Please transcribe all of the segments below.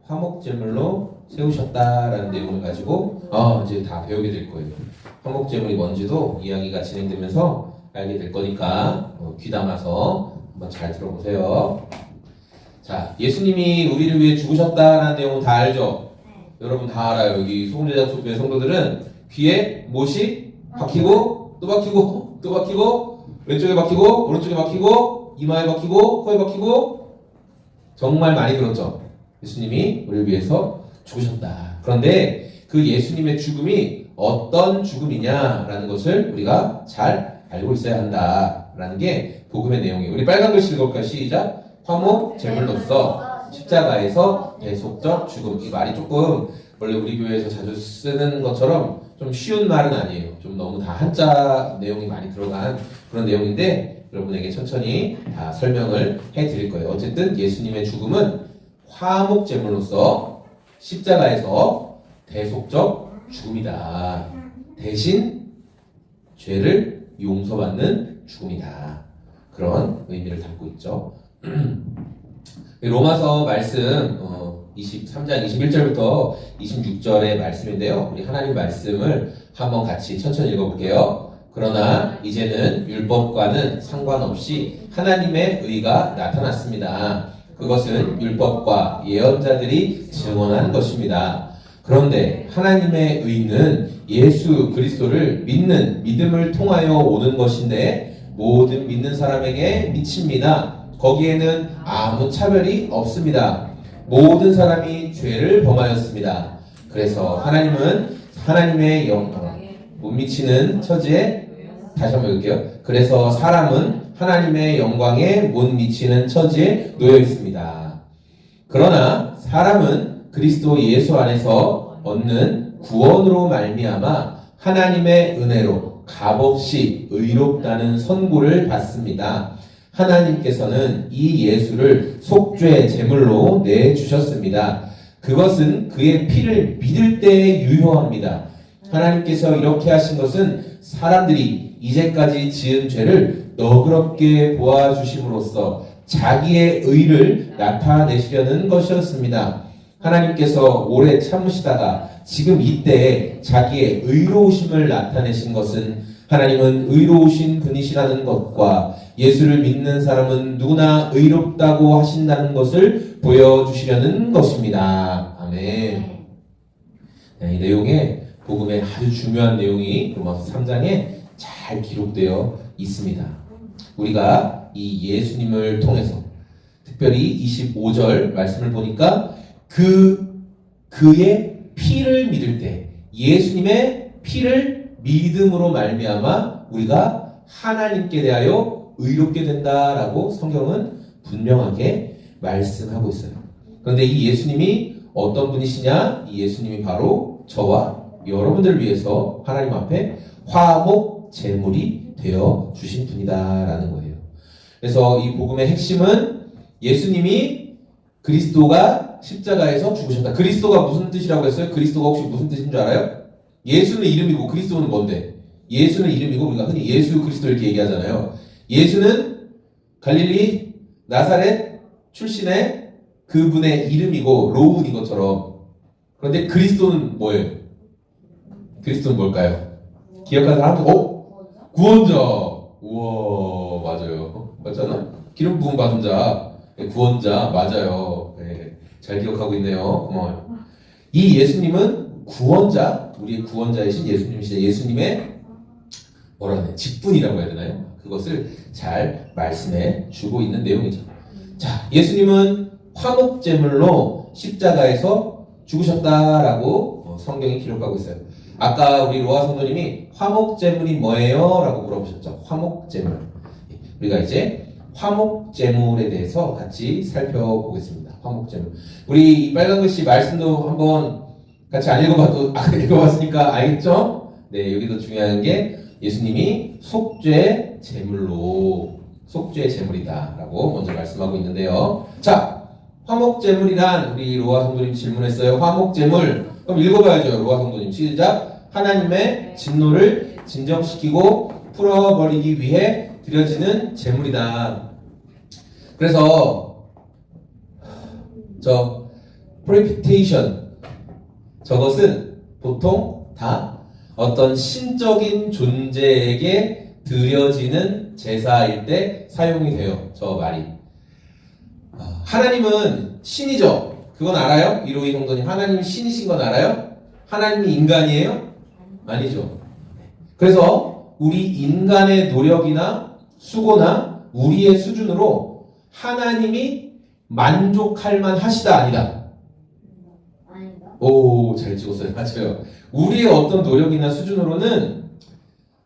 화목제물로 세우셨다라는 내용을 가지고 이제 다 배우게 될 거예요. 화목제물이 뭔지도 이야기가 진행되면서 알게 될 거니까 귀담아서 한번 잘 들어보세요. 자, 예수님이 우리를 위해 죽으셨다라는 내용은 다 알죠? 여러분 다 알아요. 여기 소금제작소교회 성도들은 귀에 못이 박히고 또 박히고 또 박히고 왼쪽에 박히고 오른쪽에 박히고 이마에 박히고 코에 박히고 정말 많이 들었죠. 예수님이 우리를 위해서 죽으셨다. 그런데 그 예수님의 죽음이 어떤 죽음이냐라는 것을 우리가 잘 알고 있어야 한다라는 게 복음의 내용이에요. 우리 빨간 글씨 읽을까요? 시작. 화목 제물로서 십자가에서 대속적 죽음. 이 말이 조금 원래 우리 교회에서 자주 쓰는 것처럼 좀 쉬운 말은 아니에요. 좀 너무 다 한자 내용이 많이 들어간 그런 내용인데 여러분에게 천천히 다 설명을 해드릴 거예요. 어쨌든 예수님의 죽음은 화목 제물로서 십자가에서 대속적 죽음이다. 대신 죄를 용서받는 죽음이다. 그런 의미를 담고 있죠. 로마서 말씀 23장 21절부터 26절의 말씀인데요. 우리 하나님 말씀을 한번 같이 천천히 읽어볼게요. 그러나 이제는 율법과는 상관없이 하나님의 의가 나타났습니다. 그것은 율법과 예언자들이 증언한 것입니다. 그런데 하나님의 의는 예수 그리스도를 믿는 믿음을 통하여 오는 것인데 모든 믿는 사람에게 미칩니다. 거기에는 아무 차별이 없습니다. 모든 사람이 죄를 범하였습니다. 그래서 하나님은 하나님의 못 미치는 처지에 다시 한번 읽을게요. 그래서 사람은 하나님의 영광에 못 미치는 처지에 놓여 있습니다. 그러나 사람은 그리스도 예수 안에서 얻는 구원으로 말미암아 하나님의 은혜로 값없이 의롭다는 선고를 받습니다. 하나님께서는 이 예수를 속죄 제물로 내주셨습니다. 그것은 그의 피를 믿을 때에 유효합니다. 하나님께서 이렇게 하신 것은 사람들이 이제까지 지은 죄를 너그럽게 보아주심으로써 자기의 의를 나타내시려는 것이었습니다. 하나님께서 오래 참으시다가 지금 이때에 자기의 의로우심을 나타내신 것은 하나님은 의로우신 분이시라는 것과 예수를 믿는 사람은 누구나 의롭다고 하신다는 것을 보여주시려는 것입니다. 아멘. 이 내용에 복음의 아주 중요한 내용이 로마서 3장에 잘 기록되어 있습니다. 우리가 이 예수님을 통해서 특별히 25절 말씀을 보니까 그의 피를 믿을 때 예수님의 피를 믿음으로 말미암아 우리가 하나님께 대하여 의롭게 된다라고 성경은 분명하게 말씀하고 있어요. 그런데 이 예수님이 어떤 분이시냐? 이 예수님이 바로 저와 여러분들을 위해서 하나님 앞에 화목 제물이 되어 주신 분이다라는 거예요. 그래서 이 복음의 핵심은 예수님이 그리스도가 십자가에서 죽으셨다. 그리스도가 무슨 뜻이라고 했어요? 그리스도가 혹시 무슨 뜻인 줄 알아요? 예수는 이름이고 그리스도는 뭔데? 예수는 이름이고 우리가 흔히 예수 그리스도 이렇게 얘기하잖아요. 예수는 갈릴리 나사렛 출신의 그분의 이름이고 로운인 것처럼. 그런데 그리스도는 뭐예요? 그리스도는 뭘까요? 기억하는 사람? 구원자. 우와, 맞아요. 맞잖아. 기름 부음 받은 자, 구원자 맞아요. 네, 잘 기억하고 있네요. 고마워요. 이 예수님은 구원자, 우리의 구원자이신 예수님이시죠. 예수님의 뭐라 해야 되나? 직분이라고 해야 되나요? 그것을 잘 말씀해 주고 있는 내용이죠. 자, 예수님은 화목제물로 십자가에서 죽으셨다라고 성경이 기록하고 있어요. 아까 우리 로아 성도님이 화목제물이 뭐예요? 라고 물어보셨죠. 화목제물. 우리가 이제 화목제물에 대해서 같이 살펴보겠습니다. 화목제물. 우리 이 빨간 글씨 말씀도 한번 같이 안 읽어봐도 읽어봤으니까 알겠죠? 네, 여기도 중요한 게 예수님이 속죄 제물로 속죄 제물이다라고 먼저 말씀하고 있는데요. 자, 화목제물이란 우리 로아 성도님 질문했어요. 화목제물. 그럼 읽어봐야죠. 로아 성도님 시작. 하나님의 진노를 진정시키고 풀어버리기 위해 드려지는 제물이다. 그래서 precipitation. 저것은 보통 다 어떤 신적인 존재에게 드려지는 제사일 때 사용이 돼요. 저 말이. 하나님은 신이죠. 그건 알아요? 이로이 성도님, 하나님이 신이신 건 알아요? 하나님이 인간이에요? 아니죠. 그래서 우리 인간의 노력이나 수고나 우리의 수준으로 하나님이 만족할 만하시다 아니다. 아니다. 오, 잘 찍었어요. 맞아요. 우리의 어떤 노력이나 수준으로는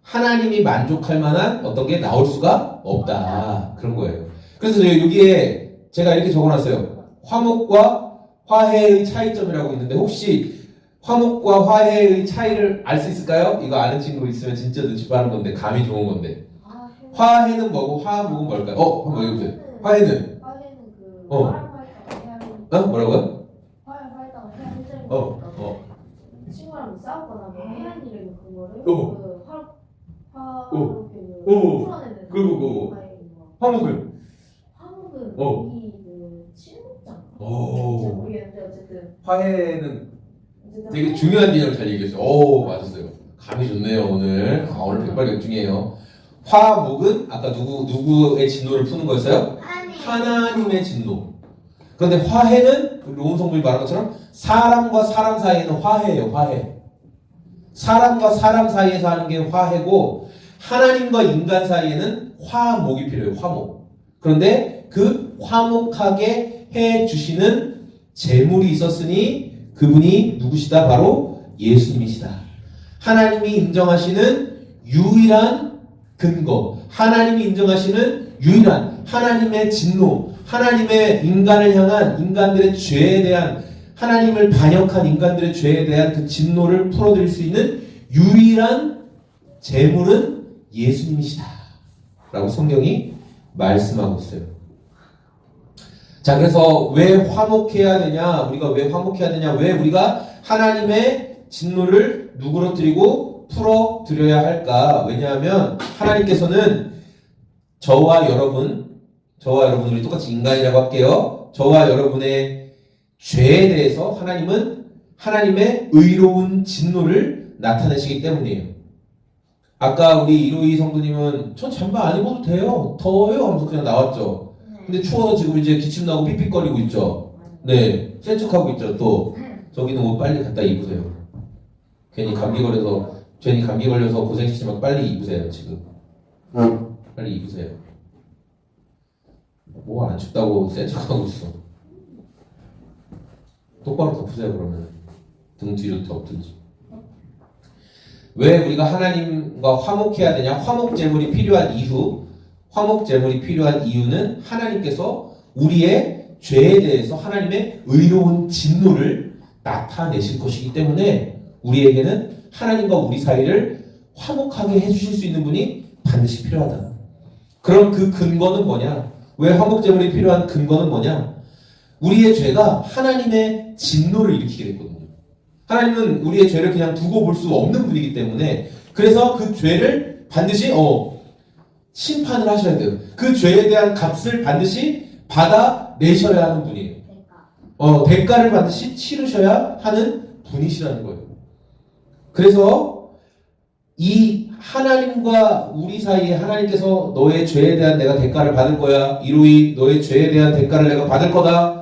하나님이 만족할 만한 어떤 게 나올 수가 없다. 그런 거예요. 그래서 여기에 제가 이렇게 적어놨어요. 화목과 화해의 차이점이라고 있는데 혹시 화목과 화해의 차이를 알 수 있을까요? 이거 아는 친구 있으면 진짜 눈치 빠른 건데 감이 좋은 건데. 화해는 뭐고 화목은 뭘까요? 한번 해보세요. 화해는 그 어. 뭐라고요? 화해했다고 해야 되는 어. 친구랑 싸웠거나 뭐 해야 하는 일을 그거를 어. 그 풀어내는 그리고 화목은 화목은 이 그 친목장. 오. 잘 모르겠는데 어쨌든 화해는 되게 중요한 개념을 잘 얘기했어요. 오, 맞았어요. 감이 좋네요, 오늘. 오늘 백발백중이에요. 화목은 아까 누구의 진노를 푸는 거였어요? 하나님의 진노. 그런데 화해는 로운 성분이 말한 것처럼 사람과 사람 사이에는 화해예요, 화해. 사람과 사람 사이에서 하는 게 화해고 하나님과 인간 사이에는 화목이 필요해요, 화목. 그런데 그 화목하게 해 주시는 재물이 있었으니 그분이 누구시다? 바로 예수님이시다. 하나님이 인정하시는 유일한 근거, 하나님이 인정하시는 유일한 하나님의 진노, 하나님의 인간을 향한 인간들의 죄에 대한 하나님을 반역한 인간들의 죄에 대한 그 진노를 풀어드릴 수 있는 유일한 재물은 예수님이시다 라고 성경이 말씀하고 있어요. 자, 그래서 왜 화목해야 되냐, 우리가 왜 화목해야 되냐, 왜 우리가 하나님의 진노를 누그러뜨리고 풀어드려야 할까? 왜냐하면 하나님께서는 저와 여러분 우리 똑같이 인간이라고 할게요. 저와 여러분의 죄에 대해서 하나님은 하나님의 의로운 진노를 나타내시기 때문이에요. 아까 우리 이로이 성도님은 저 잠바 안 입어도 돼요, 더워요 하면서 그냥 나왔죠. 근데 추워서 지금 이제 기침 나고 삑삑거리고 있죠. 네, 센 척하고 있죠. 또 저기는 옷 빨리 갖다 입으세요. 괜히 감기 걸려서 고생시키지 말고 빨리 입으세요. 지금 빨리 입으세요. 뭐 안 춥다고 센 척하고 있어. 똑바로 덮으세요. 그러면 등 뒤로 덮든지. 왜 우리가 하나님과 화목해야 되냐? 화목 제물이 필요한 이유는 하나님께서 우리의 죄에 대해서 하나님의 의로운 진노를 나타내실 것이기 때문에 우리에게는 하나님과 우리 사이를 화목하게 해주실 수 있는 분이 반드시 필요하다. 그럼 그 근거는 뭐냐? 왜 화목 제물이 필요한 근거는 뭐냐? 우리의 죄가 하나님의 진노를 일으키게 됐거든요. 하나님은 우리의 죄를 그냥 두고 볼 수 없는 분이기 때문에 그래서 그 죄를 반드시 심판을 하셔야 돼요. 그 죄에 대한 값을 반드시 받아내셔야 하는 분이에요. 대가를 반드시 치르셔야 하는 분이시라는 거예요. 그래서 이 하나님과 우리 사이에 하나님께서 너의 죄에 대한 내가 대가를 받을 거야. 이로이 너의 죄에 대한 대가를 내가 받을 거다.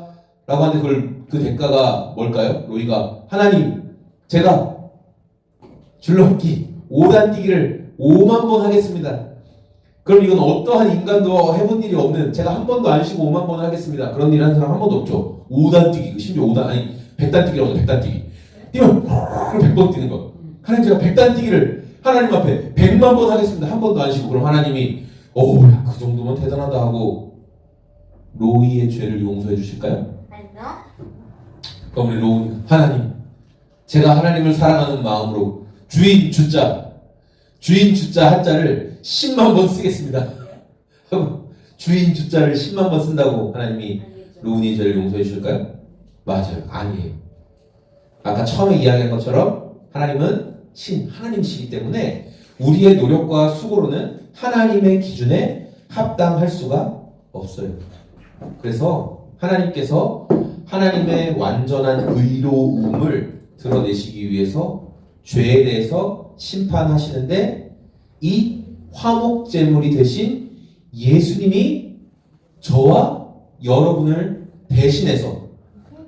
라고 하는데 그 대가가 뭘까요? 로이가 하나님 제가 줄넘기 5단 뛰기를 5만 번 하겠습니다. 그럼 이건 어떠한 인간도 해본 일이 없는 제가 한 번도 안 쉬고 5만 번을 하겠습니다. 그런 일 하는 사람 한 번도 없죠. 5단 뛰기, 심지어 100단 뛰기라고 하죠. 100단 뛰기. 뛰면 100번 뛰는 거. 하나님 제가 100단 뛰기를 하나님 앞에 100만 번 하겠습니다. 한 번도 안 쉬고. 그럼 하나님이 그 정도면 대단하다 하고 로이의 죄를 용서해 주실까요? 아니요. 그럼 우리 로이 하나님 제가 하나님을 사랑하는 마음으로 주인 주자 한자를 10만 번 쓰겠습니다. 주인 주자를 10만 번 쓴다고 하나님이 로운이의 죄를 용서해 주실까요? 맞아요. 아니에요. 아까 처음에 이야기한 것처럼 하나님은 하나님이시기 때문에 우리의 노력과 수고로는 하나님의 기준에 합당할 수가 없어요. 그래서 하나님께서 하나님의 완전한 의로움을 드러내시기 위해서 죄에 대해서 심판하시는데 이 화목제물이 되신 예수님이 저와 여러분을 대신해서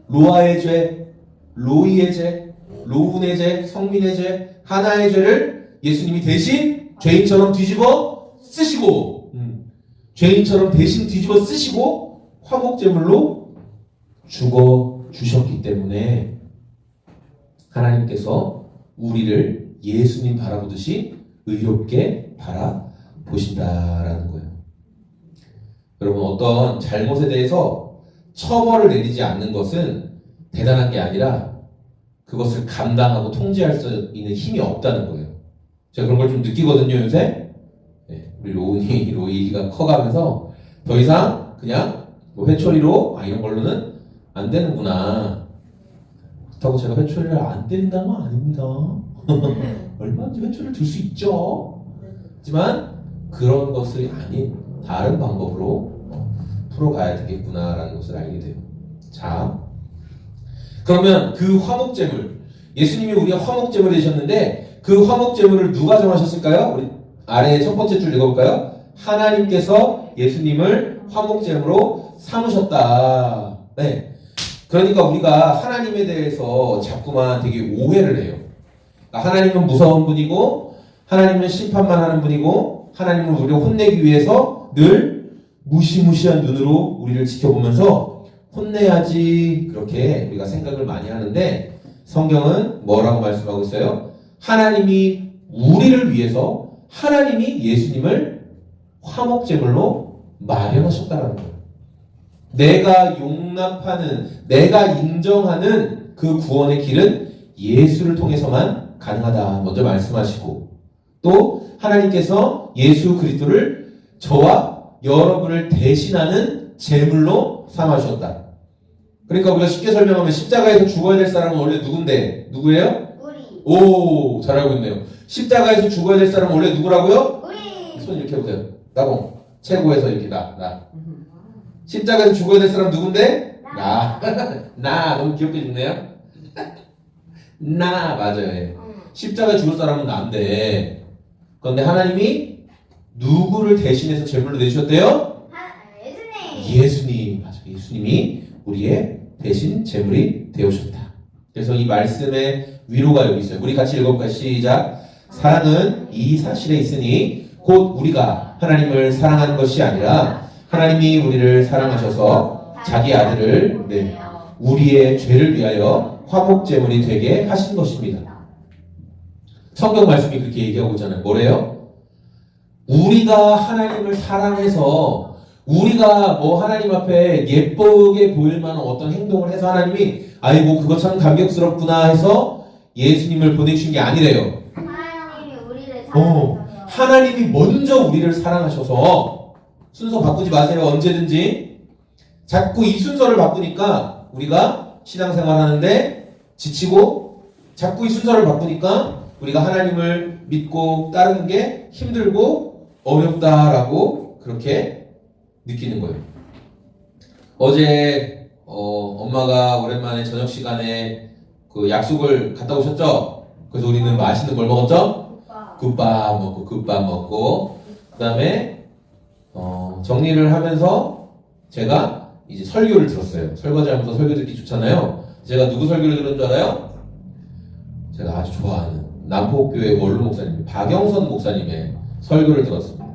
로아의 죄, 로이의 죄, 로운의 죄, 성민의 죄, 하나의 죄를 예수님이 대신 죄인처럼 뒤집어 쓰시고 죄인처럼 대신 뒤집어 쓰시고 화목제물로 죽어 주셨기 때문에 하나님께서 우리를 예수님 바라보듯이 의롭게 바라보신다라는 거예요. 여러분, 어떤 잘못에 대해서 처벌을 내리지 않는 것은 대단한 게 아니라 그것을 감당하고 통제할 수 있는 힘이 없다는 거예요. 제가 그런 걸 좀 느끼거든요, 요새. 네, 우리 로이가 커가면서 더 이상 그냥 뭐 회초리로 이런 걸로는 안 되는구나. 그렇다고 제가 회초리를 안 때린다는 건 아닙니다. 얼마든지 회초리를 들 수 있죠. 하지만 그런 것이 아닌 다른 방법으로 풀어가야 되겠구나라는 것을 알게 돼요. 자, 그러면 그 화목제물, 예수님이 우리가 화목제물이 되셨는데 그 화목제물을 누가 정하셨을까요? 우리 아래 첫 번째 줄 읽어볼까요? 하나님께서 예수님을 화목제물로 삼으셨다. 네. 그러니까 우리가 하나님에 대해서 자꾸만 되게 오해를 해요. 그러니까 하나님은 무서운 분이고 하나님은 심판만 하는 분이고 하나님은 우리를 혼내기 위해서 늘 무시무시한 눈으로 우리를 지켜보면서 혼내야지 그렇게 우리가 생각을 많이 하는데 성경은 뭐라고 말씀하고 있어요? 하나님이 우리를 위해서 하나님이 예수님을 화목제물로 마련하셨다는 거예요. 내가 용납하는, 내가 인정하는 그 구원의 길은 예수를 통해서만 가능하다 먼저 말씀하시고 또 하나님께서 예수 그리스도를 저와 여러분을 대신하는 제물로 삼아주셨다. 그러니까 우리가 쉽게 설명하면 십자가에서 죽어야 될 사람은 원래 누군데? 누구예요? 우리. 오, 잘 알고 있네요. 십자가에서 죽어야 될 사람은 원래 누구라고요? 우리. 손 이렇게 해보세요. 나봉. 최고에서 이렇게 나. 십자가에서 죽어야 될 사람 누군데? 나. 나. 너무 귀엽게 죽네요. 나. 맞아요. 예. 십자가에 죽을 사람은 나인데 그런데 하나님이 누구를 대신해서 제물로 내주셨대요? 예수님. 예수님. 맞아요. 예수님이 우리의 대신 제물이 되어주셨다. 그래서 이 말씀의 위로가 여기 있어요. 우리 같이 읽어볼까요? 시작. 사랑은 이 사실에 있으니 곧 우리가 하나님을 사랑하는 것이 아니라 하나님이 우리를 사랑하셔서 자기 아들을 우리의 죄를 위하여 화목제물이 되게 하신 것입니다. 성경 말씀이 그렇게 얘기하고 있잖아요. 뭐래요? 우리가 하나님을 사랑해서 우리가 뭐 하나님 앞에 예쁘게 보일 만한 어떤 행동을 해서 하나님이 아이고 그거 참 감격스럽구나 해서 예수님을 보내주신 게 아니래요. 하나님이 우리를 사랑하셔서 하나님이 먼저 우리를 사랑하셔서 순서 바꾸지 마세요. 언제든지 자꾸 이 순서를 바꾸니까 우리가 신앙생활 하는데 지치고 자꾸 이 순서를 바꾸니까 우리가 하나님을 믿고 따르는 게 힘들고 어렵다라고 그렇게 느끼는 거예요. 어제 엄마가 오랜만에 저녁 시간에 그 약속을 갔다 오셨죠? 그래서 우리는 맛있는 걸 먹었죠? 국밥 먹고 그 다음에 정리를 하면서 제가 이제 설교를 들었어요. 설거지 하면서 설교 듣기 좋잖아요. 제가 누구 설교를 들은 줄 알아요? 제가 아주 좋아하는 남포교회 원로 목사님 박영선 목사님의 설교를 들었습니다.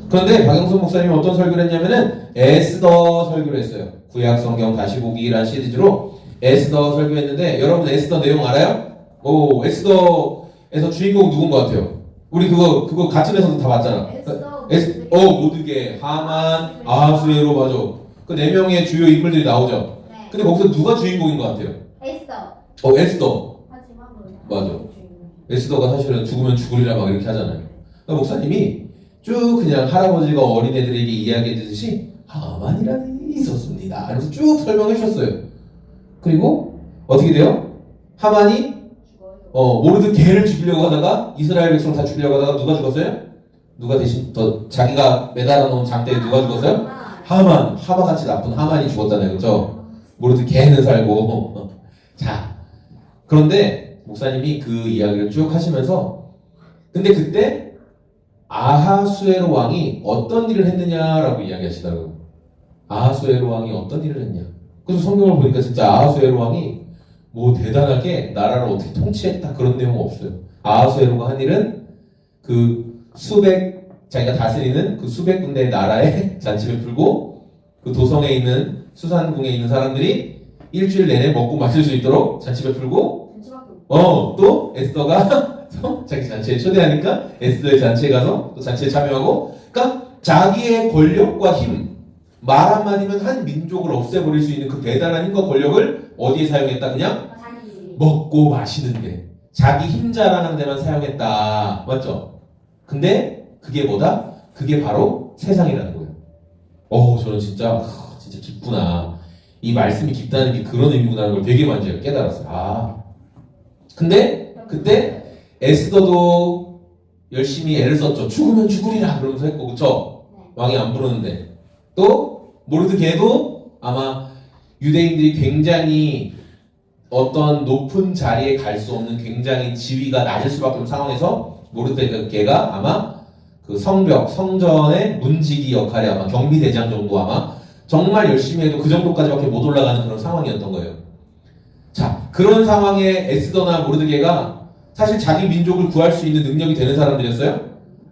그런데 박영선 목사님이 어떤 설교를 했냐면은 에스더 설교를 했어요. 구약 성경 다시 보기라는 시리즈로 에스더 설교했는데 여러분 에스더 내용 알아요? 오, 에스더에서 주인공 누군 것 같아요? 우리 그거 같은 회사도 다 봤잖아. 모두게, 하만, 아하수에로 맞아. 그 네 명의 주요 인물들이 나오죠. 네. 근데 거기서 누가 주인공인 것 같아요? 에스더. 에스더. 하지만 맞아. 에스더가 사실은 죽으면 죽으리라 막 이렇게 하잖아요. 그러니까 목사님이 쭉 그냥 할아버지가 어린애들에게 이야기해주듯이 하만이라는 일이 있었습니다. 그래서 쭉 설명해 주셨어요. 그리고 어떻게 돼요? 하만이 모르드게를 죽이려고 하다가 이스라엘 백성 다 죽이려고 하다가 누가 죽었어요? 누가 대신 자기가 매달아 놓은 장대에 누가 죽었어요? 하만같이 나쁜 하만이 죽었잖아요. 그렇죠? 모르드 개는 살고. 자, 그런데 목사님이 그 이야기를 쭉 하시면서 근데 그때 아하수에로 왕이 어떤 일을 했느냐라고 이야기하시더라고요. 아하수에로 왕이 어떤 일을 했냐. 그래서 성경을 보니까 진짜 아하수에로 왕이 뭐 대단하게 나라를 어떻게 통치했다 그런 내용은 없어요. 아하수에로가 한 일은 그 자기가 다스리는 그 수백 군데의 나라에 잔치를 풀고 그 도성에 있는 수산궁에 있는 사람들이 일주일 내내 먹고 마실 수 있도록 잔치를 풀고 또 에스더가 자기 잔치에 초대하니까 에스더의 잔치에 가서 또 잔치에 참여하고 그러니까 자기의 권력과 힘 말 한마디면 한 민족을 없애버릴 수 있는 그 대단한 힘과 권력을 어디에 사용했다? 그냥 먹고 마시는데 자기 힘 자랑하는 데만 사용했다. 맞죠? 근데 그게 뭐다? 그게 바로 세상이라는 거예요. 저는 진짜 깊구나. 이 말씀이 깊다는 게 그런 의미구나라는 걸 되게 많이 제가 깨달았어요. 근데 그때 에스더도 열심히 애를 썼죠. 죽으면 죽으리라 그러면서 했고, 그쵸? 왕이 안 부르는데. 또 모르드게도 아마 유대인들이 굉장히 어떤 높은 자리에 갈 수 없는 굉장히 지위가 낮을 수밖에 없는 상황에서 모르드게가 아마 그 성전의 문지기 역할이 아마 경비대장 정도 아마 정말 열심히 해도 그 정도까지밖에 못 올라가는 그런 상황이었던 거예요. 자, 그런 상황에 에스더나 모르드게가 사실 자기 민족을 구할 수 있는 능력이 되는 사람들이었어요?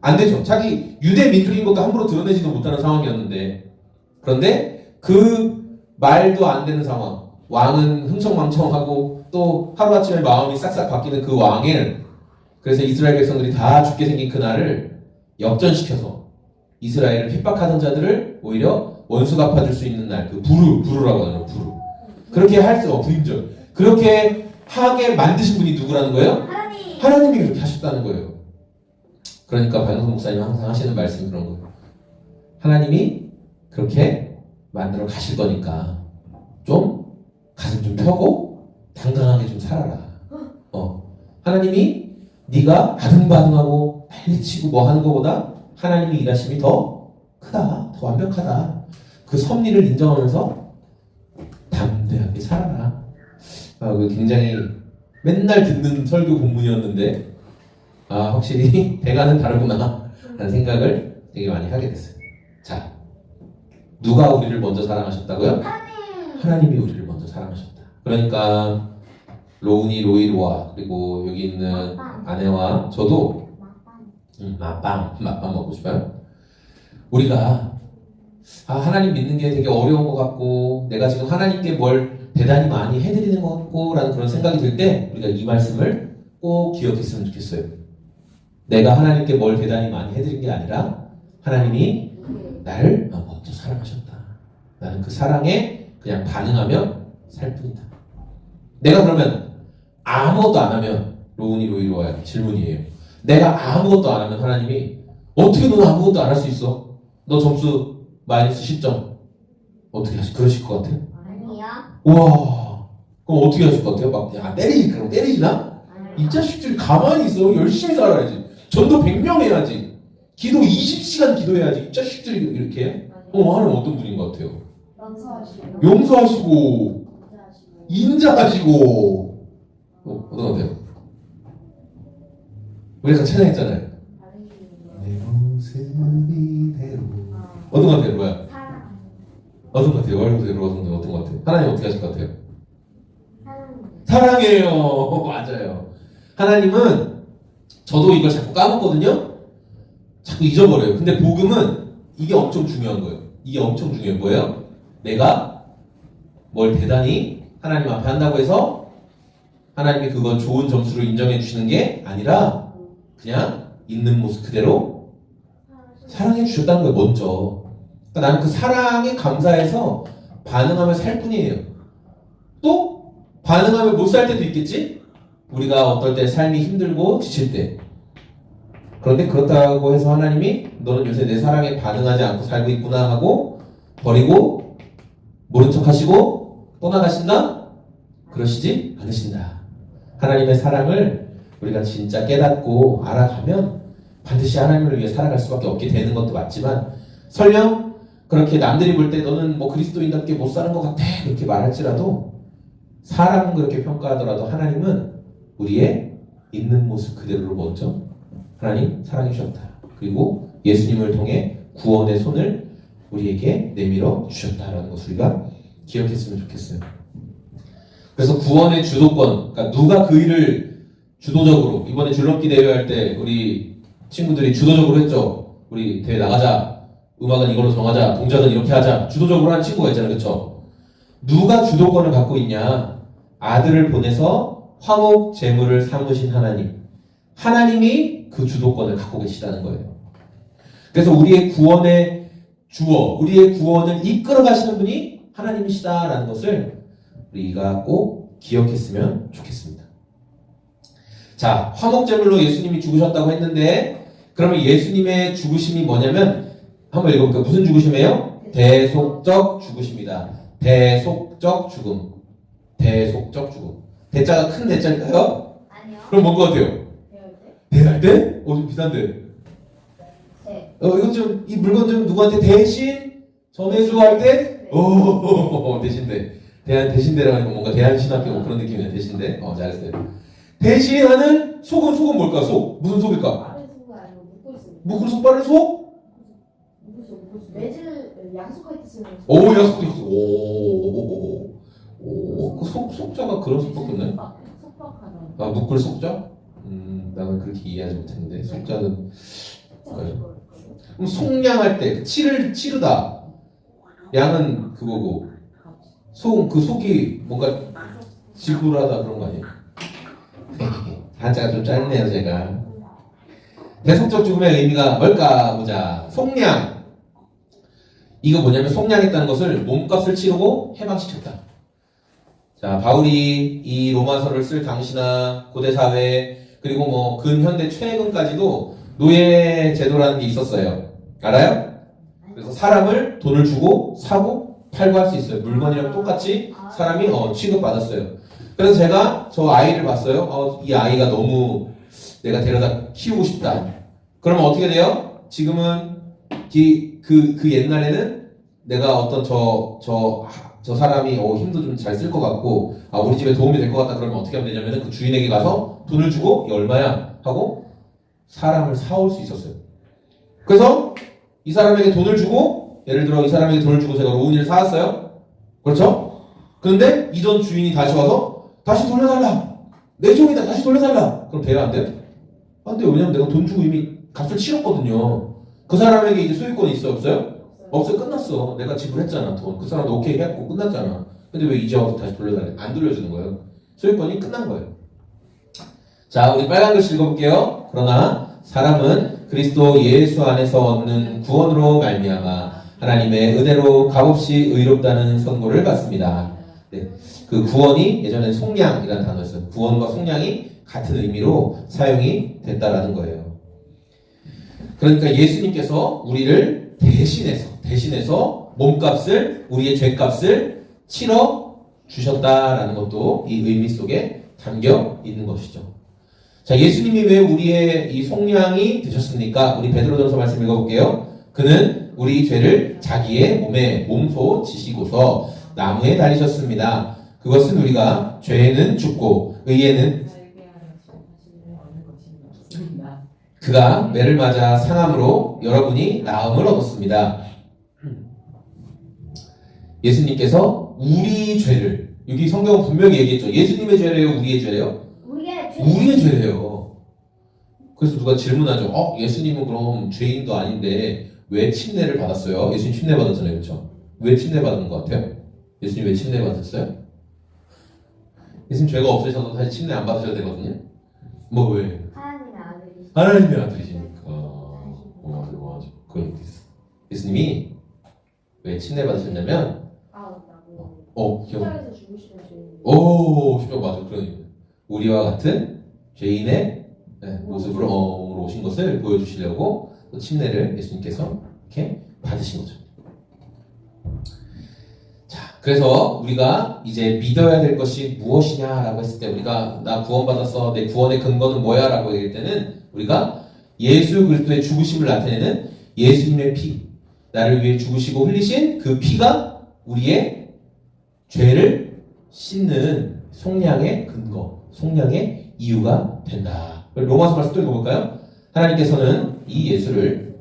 안 되죠. 자기 유대 민족인 것도 함부로 드러내지도 못하는 상황이었는데 그런데 그 말도 안 되는 상황 왕은 흥청망청하고 또 하루아침에 마음이 싹싹 바뀌는 그 왕을 그래서 이스라엘 백성들이 다 죽게 생긴 그날을 역전시켜서 이스라엘을 핍박하던 자들을 오히려 원수 갚아줄 수 있는 날 그 부르라고 하는 부르 그렇게 할 수 부임절 그렇게 하게 만드신 분이 누구라는 거예요? 하나님이 그렇게 하셨다는 거예요. 그러니까 박영선 목사님 항상 하시는 말씀이 그런 거예요. 하나님이 그렇게 만들어 가실 거니까 좀 가슴 좀 펴고 당당하게 좀 살아라. 하나님이 네가 아등바등하고 난리치고 뭐 하는 것보다 하나님이 일하심이 더 크다, 더 완벽하다. 그 섭리를 인정하면서 담대하게 살아라. 굉장히 맨날 듣는 설교 본문이었는데 확실히 배가는 다르구나 라는 생각을 되게 많이 하게 됐어요. 자, 누가 우리를 먼저 사랑하셨다고요? 하나님이 우리를 먼저 사랑하셨다. 그러니까 로이로와 그리고 여기 있는 아내와 저도 맛빵 먹고 싶어요. 우리가 하나님 믿는 게 되게 어려운 것 같고 내가 지금 하나님께 뭘 대단히 많이 해드리는 것 같고 라는 그런 생각이 들 때 우리가 이 말씀을 꼭 기억했으면 좋겠어요. 내가 하나님께 뭘 대단히 많이 해드린 게 아니라 하나님이 나를 먼저 사랑하셨다. 나는 그 사랑에 그냥 반응하며 살 뿐이다. 내가 그러면 아무것도 안 하면 로이로와 질문이에요. 내가 아무것도 안 하면 하나님이 어떻게 너는 아무것도 안 할 수 있어? 너 점수 마이너스 10점 어떻게 그러실 것 같아요? 아니요. 우와 그럼 어떻게 하실 것 같아요? 막 때리지나? 이 자식들 가만히 있어. 열심히 살아야지. 전도 100명 해야지. 기도 20시간 기도해야지. 이 자식들이 이렇게 해? 하나님 어떤 분인 것 같아요? 용서하시고 인자하시고 어떤 것 같아요? 우리가 찬양했잖아요. 내 모습 이대로 어떤 것 같아요? 뭐야? 어떤 것 같아요? 월요일로 어떤 것 같아요? 하나님 어떻게 하실 것 같아요? 사랑해요. 맞아요. 하나님은 저도 이걸 자꾸 까먹거든요. 자꾸 잊어버려요. 근데 복음은 이게 엄청 중요한 거예요. 이게 엄청 중요한 거예요. 내가 뭘 대단히 하나님 앞에 한다고 해서 하나님이 그걸 좋은 점수로 인정해 주시는 게 아니라 그냥 있는 모습 그대로 사랑해 주셨다는 거예요. 먼저. 그러니까 나는 그 사랑에 감사해서 반응하며 살 뿐이에요. 또 반응하며 못 살 때도 있겠지? 우리가 어떨 때 삶이 힘들고 지칠 때. 그런데 그렇다고 해서 하나님이 너는 요새 내 사랑에 반응하지 않고 살고 있구나 하고 버리고 모른 척 하시고 떠나가신다? 그러시지 않으신다. 하나님의 사랑을 우리가 진짜 깨닫고 알아가면 반드시 하나님을 위해 살아갈 수밖에 없게 되는 것도 맞지만 설령 그렇게 남들이 볼 때 너는 뭐 그리스도인답게 못 사는 것 같아 그렇게 말할지라도 사람은 그렇게 평가하더라도 하나님은 우리의 있는 모습 그대로를 먼저 하나님 사랑해 주셨다. 그리고 예수님을 통해 구원의 손을 우리에게 내밀어 주셨다라는 것을 우리가 기억했으면 좋겠어요. 그래서 구원의 주도권, 그러니까 누가 그 일을 주도적으로 이번에 줄넘기 대회 할 때 우리 친구들이 주도적으로 했죠. 우리 대회 나가자, 음악은 이걸로 정하자, 동작은 이렇게 하자. 주도적으로 한 친구가 있잖아요, 그렇죠? 누가 주도권을 갖고 있냐? 아들을 보내서 화목 제물을 삼으신 하나님, 하나님이 그 주도권을 갖고 계시다는 거예요. 그래서 우리의 구원의 주어, 우리의 구원을 이끌어 가시는 분이 하나님이시다라는 것을 우리가 꼭 기억했으면 좋겠습니다. 자, 화목제물로 예수님이 죽으셨다고 했는데 그러면 예수님의 죽으심이 뭐냐면 한번 읽어볼까요? 무슨 죽으심이에요? 대속적 죽으심이다. 대속적 죽음. 대속적 죽음. 대자가 큰 대자일까요? 아니요. 그럼 뭔 것 같아요? 배울 때? 대할 때? 좀 비싼데. 네. 이거 좀, 이 물건 좀 누구한테 대신 전해줘 할 때? 네. 오, 대신대. 대신대라고 하니까 뭔가 대한신학교 뭐 그런 느낌이네, 대신대. 잘했어요. 대신하는 속은 뭘까, 속? 무슨 속일까? 빠른 속은 아니고 묶고 있습니다. 묶을 속, 빠른 속? 묶고 있어. 매질 약속할 때 쓰는 속. 오, 약속도 있어. 그 속자가 그런 속밖에 없나요? 속박하다. 묶을 속자? 나는 그렇게 이해하지 못했는데, 속자는. 그럼 속량할 때, 치르다. 양은 그거고, 그 속이 뭔가 지불하다 그런 거 아니에요? 한자가 좀 짧네요, 제가. 대속적 죽음의 의미가 뭘까 보자. 속량. 이거 뭐냐면 속량했다는 것을 몸값을 치르고 해방시켰다. 자, 바울이 이 로마서를 쓸 당시나 고대사회 그리고 뭐 근현대 최근까지도 노예 제도라는 게 있었어요. 알아요? 그래서 사람을 돈을 주고 사고 팔고 할 수 있어요. 물건이랑 똑같이 사람이 취급받았어요. 그래서 제가 저 아이를 봤어요. 이 아이가 너무 내가 데려다 키우고 싶다. 그러면 어떻게 돼요? 지금은 그 옛날에는 내가 어떤 저 사람이 힘도 좀 잘 쓸 것 같고 우리 집에 도움이 될 것 같다 그러면 어떻게 하면 되냐면 그 주인에게 가서 돈을 주고 이게 얼마야 하고 사람을 사올 수 있었어요. 그래서 이 사람에게 돈을 주고 예를 들어 이 사람에게 돈을 주고 제가 로운이를 사왔어요. 그렇죠? 그런데 이전 주인이 다시 와서 다시 돌려달라. 내 종이다. 다시 돌려달라. 그럼 돼요? 안 돼요? 안 돼요. 왜냐면 내가 돈 주고 이미 값을 치렀거든요. 그 사람에게 이제 소유권이 있어요? 없어요? 없어요. 끝났어. 내가 지불했잖아. 돈. 그 사람도 오케이 했고 끝났잖아. 근데 왜 이제 와서 다시 돌려달래? 안 돌려주는 거예요. 소유권이 끝난 거예요. 자, 우리 빨간 글씨 읽어볼게요. 그러나 사람은 그리스도 예수 안에서 얻는 구원으로 말미암아 하나님의 은혜로 값없이 의롭다는 선고를 받습니다. 네, 그 구원이 예전엔 속량이라는 단어였어요. 구원과 속량이 같은 의미로 사용이 됐다라는 거예요. 그러니까 예수님께서 우리를 대신해서 몸값을 우리의 죄값을 치러 주셨다라는 것도 이 의미 속에 담겨 있는 것이죠. 자, 예수님이 왜 우리의 이 속량이 되셨습니까? 우리 베드로전서 말씀 읽어볼게요. 그는 우리 죄를 자기의 몸에 몸소 지시고서 나무에 달리셨습니다. 그것은 우리가 죄에는 죽고 의에는 그가 매를 맞아 상함으로 여러분이 나음을 얻었습니다. 예수님께서 우리 죄를 여기 성경은 분명히 얘기했죠. 예수님의 죄래요? 우리의 죄래요? 우리의 죄래요. 그래서 누가 질문하죠. 예수님은 그럼 죄인도 아닌데 왜 침례를 받았어요? 예수님 침례 받았잖아요. 그렇죠? 왜 침례 받은 것 같아요? 예수님 왜 침례 받았어요? 예수님 죄가 없으셔서 사실 침례 안 받으셔도 되거든요. 뭐 왜? 하나님의 아들이시니까. 맞아. 그건 있어. 예수님이 왜 침례 받으셨냐면 십자가에서 죽으시는 죄인. 십자가 맞아. 그러니까 우리와 같은 죄인의 모습으로 오신 것을 보여주시려고 침례를 예수님께서 이렇게 받으신 거죠. 자, 그래서 우리가 이제 믿어야 될 것이 무엇이냐라고 했을 때 우리가 나 구원받았어. 내 구원의 근거는 뭐야? 라고 얘기할 때는 우리가 예수 그리스도의 죽으심을 나타내는 예수님의 피, 나를 위해 죽으시고 흘리신 그 피가 우리의 죄를 씻는 속량의 근거, 속량의 이유가 된다. 로마서 말씀 또 읽어볼까요? 하나님께서는 이 예수를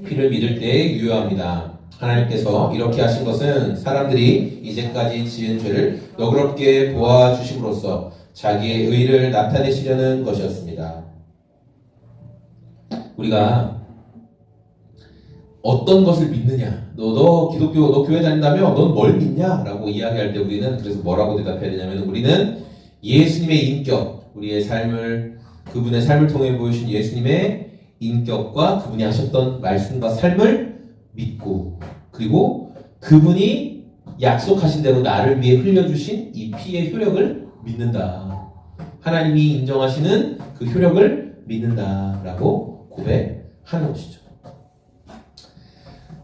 피를 믿을 때에 유효합니다. 하나님께서 이렇게 하신 것은 사람들이 이제까지 지은 죄를 너그럽게 보아주심으로써 자기의 의를 나타내시려는 것이었습니다. 우리가 어떤 것을 믿느냐, 너 기독교, 너 교회 다닌다며 넌 뭘 믿냐? 라고 이야기할 때 우리는 그래서 뭐라고 대답해야 되냐면 우리는 예수님의 인격, 우리의 삶을, 그분의 삶을 통해 보여주신 예수님의 인격과 그분이 하셨던 말씀과 삶을 믿고, 그리고 그분이 약속하신 대로 나를 위해 흘려주신 이 피의 효력을 믿는다. 하나님이 인정하시는 그 효력을 믿는다라고 고백하는 것이죠.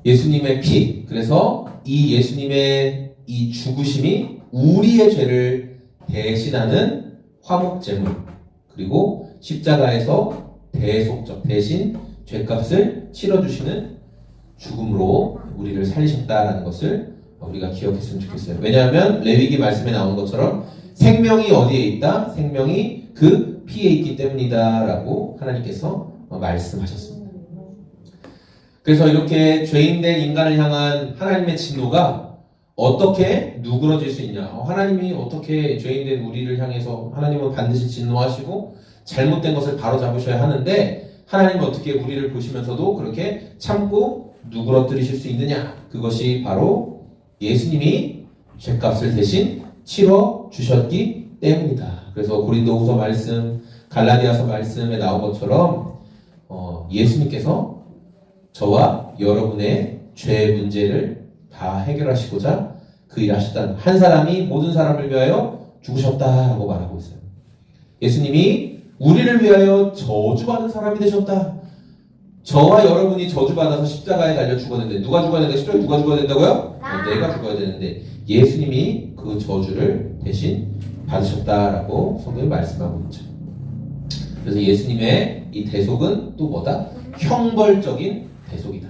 예수님의 피, 그래서 이 예수님의 이 죽으심이 우리의 죄를 대신하는 화목제물, 그리고 십자가에서 대속적 대신 죄값을 치러주시는 죽음으로 우리를 살리셨다라는 것을 우리가 기억했으면 좋겠어요. 왜냐하면 레위기 말씀에 나온 것처럼 생명이 어디에 있다? 생명이 그 피에 있기 때문이다 라고 하나님께서 말씀하셨습니다. 그래서 이렇게 죄인된 인간을 향한 하나님의 진노가 어떻게 누그러질 수 있냐? 하나님이 어떻게 죄인된 우리를 향해서 하나님은 반드시 진노하시고 잘못된 것을 바로잡으셔야 하는데 하나님은 어떻게 우리를 보시면서도 그렇게 참고 누그러뜨리실 수 있느냐? 그것이 바로 예수님이 죄값을 대신 치러 주셨기 때문이다. 그래서 고린도후서 말씀, 갈라디아서 말씀에 나온 것처럼 예수님께서 저와 여러분의 죄 문제를 다 해결하시고자 그 일을 하셨다는, 한 사람이 모든 사람을 위하여 죽으셨다라고 말하고 있어요. 예수님이 우리를 위하여 저주받은 사람이 되셨다. 저와 여러분이 저주받아서 십자가에 달려 죽어야 되는데 누가 죽어야 된다? 십자가에 누가 죽어야 된다고요? 내가 죽어야 되는데 예수님이 그 저주를 대신 받으셨다라고 성경이 말씀하고 있죠. 그래서 예수님의 이 대속은 또 뭐다? 형벌적인 대속이다.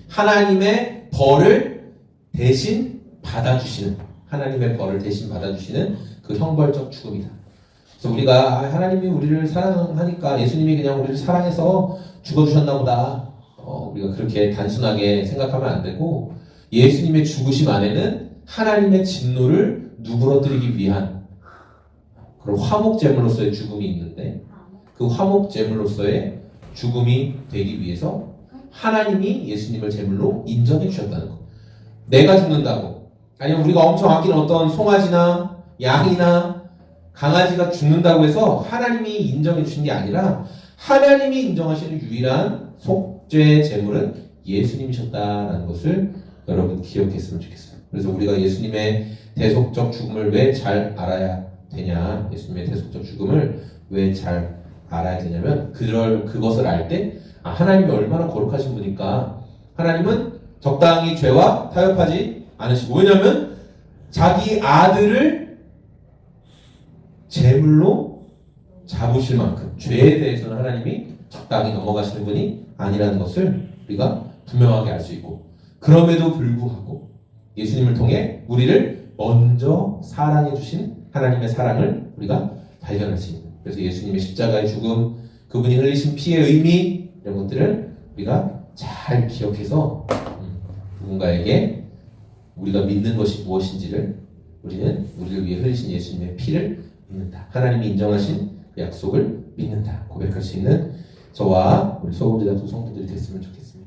하나님의 벌을 대신 받아주시는, 하나님의 벌을 대신 받아주시는 그 형벌적 죽음이다. 그래서 우리가 하나님이 우리를 사랑하니까 예수님이 그냥 우리를 사랑해서 죽어주셨나 보다, 우리가 그렇게 단순하게 생각하면 안 되고, 예수님의 죽으심 안에는 하나님의 진노를 누그러뜨리기 위한 그런 화목제물로서의 죽음이 있는데, 그 화목제물로서의 죽음이 되기 위해서 하나님이 예수님을 제물로 인정해 주셨다는 것. 내가 죽는다고, 아니면 우리가 엄청 아끼는 어떤 송아지나 양이나 강아지가 죽는다고 해서 하나님이 인정해 주신 게 아니라 하나님이 인정하시는 유일한 속죄 제물은 예수님이셨다라는 것을 여러분 기억했으면 좋겠어요. 그래서 우리가 예수님의 대속적 죽음을 왜 잘 알아야 되냐, 예수님의 대속적 죽음을 왜 잘 알아야 되냐면 그것을 알 때 하나님이 얼마나 거룩하신 분일까. 하나님은 적당히 죄와 타협하지 않으시고, 왜냐하면 자기 아들을 제물로 잡으실 만큼 죄에 대해서는 하나님이 적당히 넘어가시는 분이 아니라는 것을 우리가 분명하게 알 수 있고, 그럼에도 불구하고 예수님을 통해 우리를 먼저 사랑해 주신 하나님의 사랑을 우리가 발견할 수 있는, 그래서 예수님의 십자가의 죽음, 그분이 흘리신 피의 의미, 이런 것들을 우리가 잘 기억해서 누군가에게 우리가 믿는 것이 무엇인지를, 우리는 우리를 위해 흘리신 예수님의 피를 믿는다, 하나님이 인정하신 그 약속을 믿는다 고백할 수 있는 저와 우리 소금제자 두 성도들이 됐으면 좋겠습니다.